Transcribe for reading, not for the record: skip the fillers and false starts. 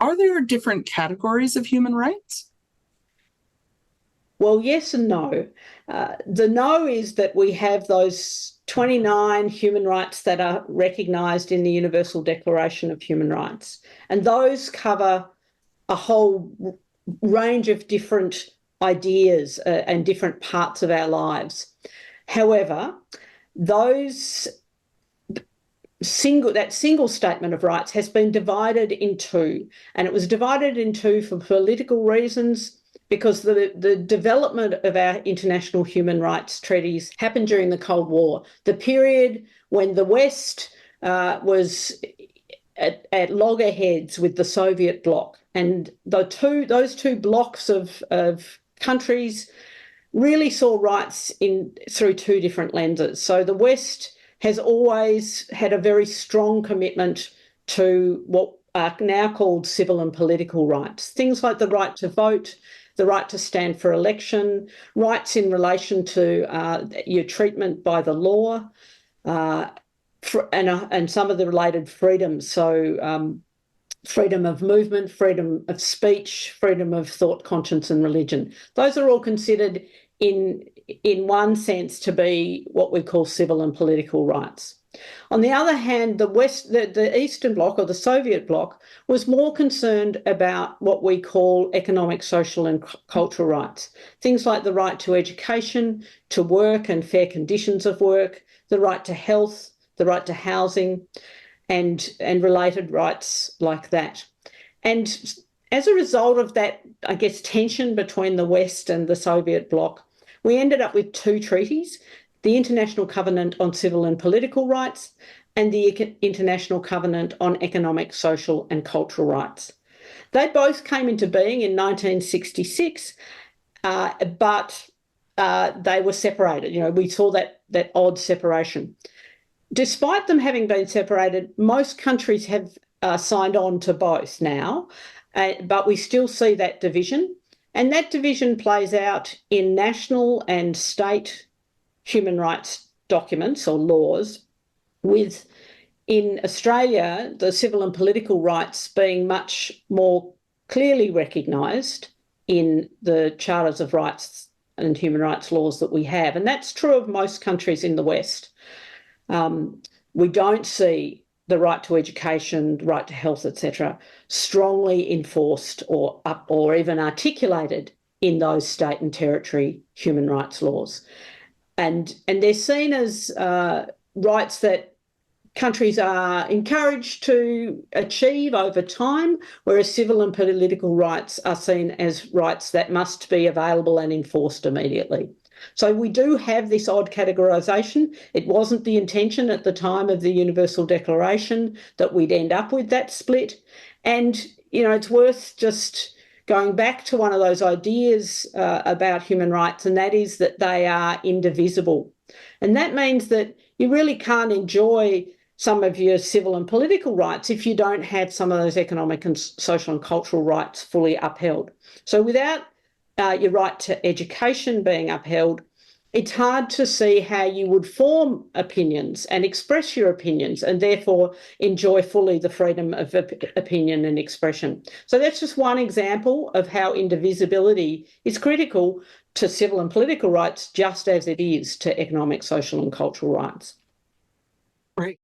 Are there different categories of human rights? Well, yes and no. The no is that we have those 29 human rights that are recognised in the Universal Declaration of Human Rights. And those cover a whole range of different ideas and different parts of our lives. However, those that single statement of rights has been divided in two, and it was divided in two for political reasons because the development of our international human rights treaties happened during the Cold War, the period when the West was at loggerheads with the Soviet bloc, and those two blocks of countries really saw rights through two different lenses. So the West has always had a very strong commitment to what are now called civil and political rights. Things like the right to vote, the right to stand for election, rights in relation to your treatment by the law, and some of the related freedoms. So freedom of movement, freedom of speech, freedom of thought, conscience and religion. Those are all considered in one sense to be what we call civil and political rights. On the other hand, the Eastern Bloc or the Soviet bloc was more concerned about what we call economic, social and cultural rights. Things like the right to education, to work and fair conditions of work, the right to health, the right to housing and related rights like that. And as a result of that, I guess, tension between the West and the Soviet bloc, we ended up with two treaties, the International Covenant on Civil and Political Rights and the International Covenant on Economic, Social and Cultural Rights. They both came into being in 1966, but they were separated. You know, we saw that odd separation. Despite them having been separated, most countries have signed on to both now, but we still see that division. And that division plays out in national and state human rights documents or laws, with in Australia, the civil and political rights being much more clearly recognised in the charters of rights and human rights laws that we have. And that's true of most countries in the West. We don't see the right to education, the right to health, etc., strongly enforced or even articulated in those state and territory human rights laws. And they're seen as rights that countries are encouraged to achieve over time, whereas civil and political rights are seen as rights that must be available and enforced immediately. So we do have this odd categorisation. It wasn't the intention at the time of the Universal Declaration that we'd end up with that split. And, you know, it's worth just going back to one of those ideas about human rights, and that is that they are indivisible. And that means that you really can't enjoy some of your civil and political rights if you don't have some of those economic and social and cultural rights fully upheld. So without your right to education being upheld, it's hard to see how you would form opinions and express your opinions and therefore enjoy fully the freedom of opinion and expression. So that's just one example of how indivisibility is critical to civil and political rights, just as it is to economic, social and cultural rights. Right.